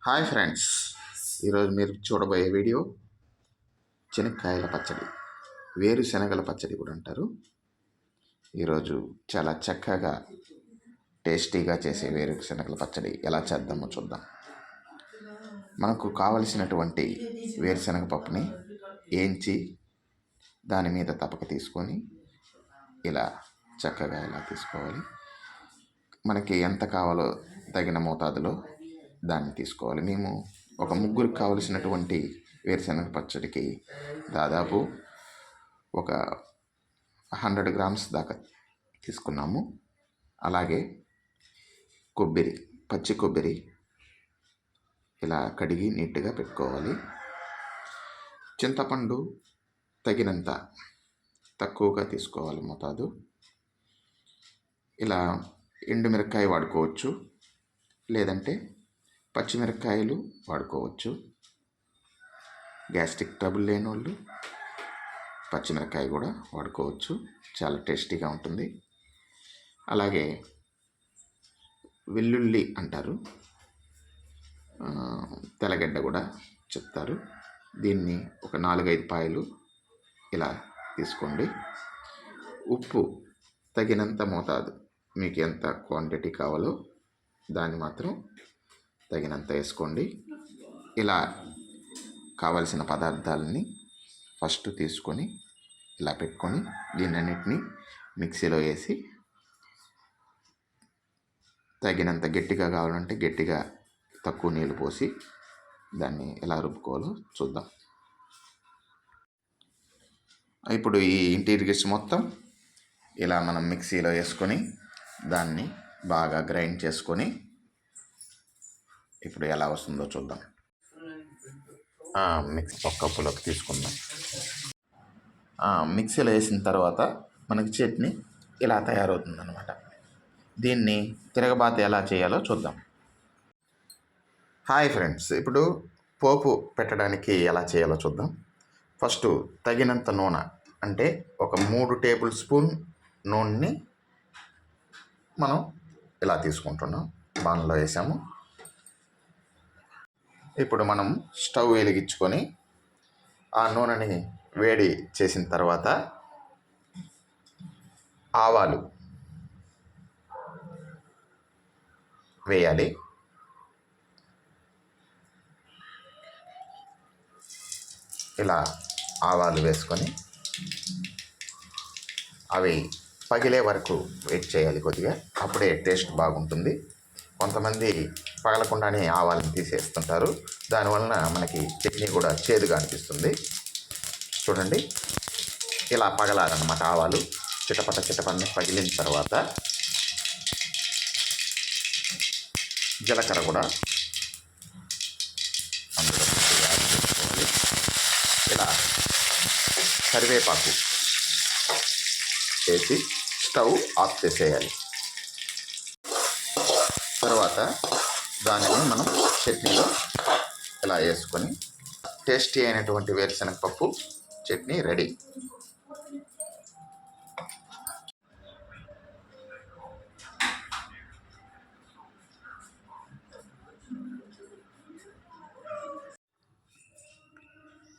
Hi friends, ఈరోజు మీరు చూడబోయే వీడియో శనక్కాయల పచ్చడి, వేరుశనగల పచ్చడి కూడా అంటారు. ఈరోజు చాలా చక్కగా టేస్టీగా చేసే వేరుశనగల పచ్చడి ఎలా చేద్దామో చూద్దాం. మనకు కావలసినటువంటి వేరుశనగ పప్పుని వేయించి దాని మీద తపక తీసుకొని ఇలా చక్కగా ఇలా తీసుకోవాలి. మనకి ఎంత కావాలో తగిన మోతాదులో దాన్ని తీసుకోవాలి. మేము ఒక ముగ్గురికి కావలసినటువంటి వేరుశనగ పచ్చడికి దాదాపు ఒక 100 గ్రామ్స్ దాకా తీసుకున్నాము. అలాగే కొబ్బరి, పచ్చి కొబ్బరి ఇలా కడిగి నీట్గా పెట్టుకోవాలి. చింతపండు తగినంత తక్కువగా తీసుకోవాలి మోతాదు. ఇలా ఎండుమిరపకాయ వాడుకోవచ్చు, లేదంటే పచ్చిమిరపకాయలు వాడుకోవచ్చు. గ్యాస్ట్రిక్ ట్రబుల్ లేని వాళ్ళు పచ్చిమిరపకాయ కూడా వాడుకోవచ్చు, చాలా టేస్టీగా ఉంటుంది. అలాగే వెల్లుల్లి అంటారు, తెల్లగడ్డ కూడా చెప్తారు. దీన్ని ఒక 4-5 పాయలు ఇలా తీసుకోండి. ఉప్పు తగినంత మోతాదు, మీకు ఎంత క్వాంటిటీ కావాలో దాన్ని మాత్రం తగినంత వేసుకోండి. ఇలా కావలసిన పదార్థాలని ఫస్ట్ తీసుకొని ఇలా పెట్టుకొని దీన్నన్నిటినీ మిక్సీలో వేసి తగినంత గట్టిగా కావాలంటే గట్టిగా తక్కువ నీళ్ళు పోసి దాన్ని ఎలా రుబ్బుకోవాలో చూద్దాం. ఇప్పుడు ఈ ఇంటీరియర్స్ మొత్తం ఇలా మనం మిక్సీలో వేసుకొని దాన్ని బాగా గ్రైండ్ చేసుకొని ఇప్పుడు ఎలా వస్తుందో చూద్దాం. మిక్సీ ఒక కప్పులోకి తీసుకుందాం. మిక్సీలో వేసిన తర్వాత మనకి చట్నీ ఇలా తయారవుతుంది అన్నమాట. దీన్ని తిరగబాత ఎలా చేయాలో చూద్దాం. హాయ్ ఫ్రెండ్స్, ఇప్పుడు పోపు పెట్టడానికి ఎలా చేయాలో చూద్దాం. ఫస్ట్ తగినంత నూనె, అంటే ఒక 3 టేబుల్ స్పూన్ నూనెని మనం ఇలా తీసుకుంటున్నాం. బాణలో వేసాము. ఇప్పుడు మనం స్టవ్ వెలిగించుకొని ఆ నూనెని వేడి చేసిన తర్వాత ఆవాలు వేయాలి. ఇలా ఆవాలు వేసుకొని అవి పగిలే వరకు వెయిట్ చేయాలి కొద్దిగా, అప్పుడే టేస్ట్ బాగుంటుంది. కొంతమంది పగలకుండానే ఆవాలను తీసేస్తుంటారు, దానివలన మనకి చట్నీ కూడా చేదుగా అనిపిస్తుంది. చూడండి, ఇలా పగలాలన్నమాట ఆవాలు. చిటపట పగిలిన తర్వాత జీలకర్ర కూడా అందులో యాడ్ చేసుకోవాలి. ఇలా కరివేపాకు వేసి స్టవ్ ఆఫ్ చేసేయాలి. తర్వాత దానిని మనం చట్నీలో ఇలా వేసుకొని టేస్టీ అయినటువంటి వేరుశనగ పప్పు చట్నీ రెడీ.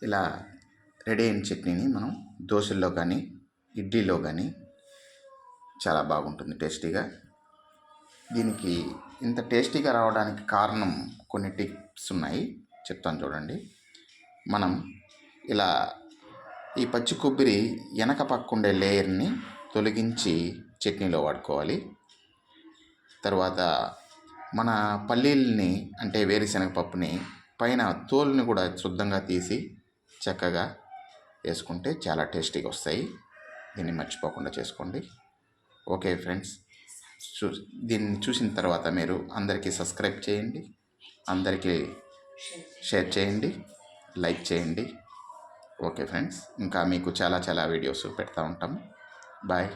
ఇలా రెడీ అయిన చట్నీని మనం దోశల్లో కానీ ఇడ్లీలో కానీ చాలా బాగుంటుంది టేస్టీగా. దీనికి ఇంత టేస్టీగా రావడానికి కారణం కొన్ని టిప్స్ ఉన్నాయి, చెప్తాను చూడండి. మనం ఇలా ఈ పచ్చి కొబ్బరి వెనక పక్కుండే లేయర్ని తొలగించి చట్నీలో వాడుకోవాలి. తర్వాత మన పల్లీల్ని, అంటే వేరుశనగ పప్పుని పైన తోలుని కూడా శుద్ధంగా తీసి చక్కగా వేసుకుంటే చాలా టేస్టీగా వస్తాయి. దీన్ని మర్చిపోకుండా చేసుకోండి. ఓకే ఫ్రెండ్స్, దీన్ని చూసిన తర్వాత మీరు అందరికీ సబ్స్క్రైబ్ చేయండి, అందరికీ షేర్ చేయండి, లైక్ చేయండి. ఓకే ఫ్రెండ్స్, ఇంకా మీకు చాలా వీడియోస్ పెడతా ఉంటాము. బాయ్.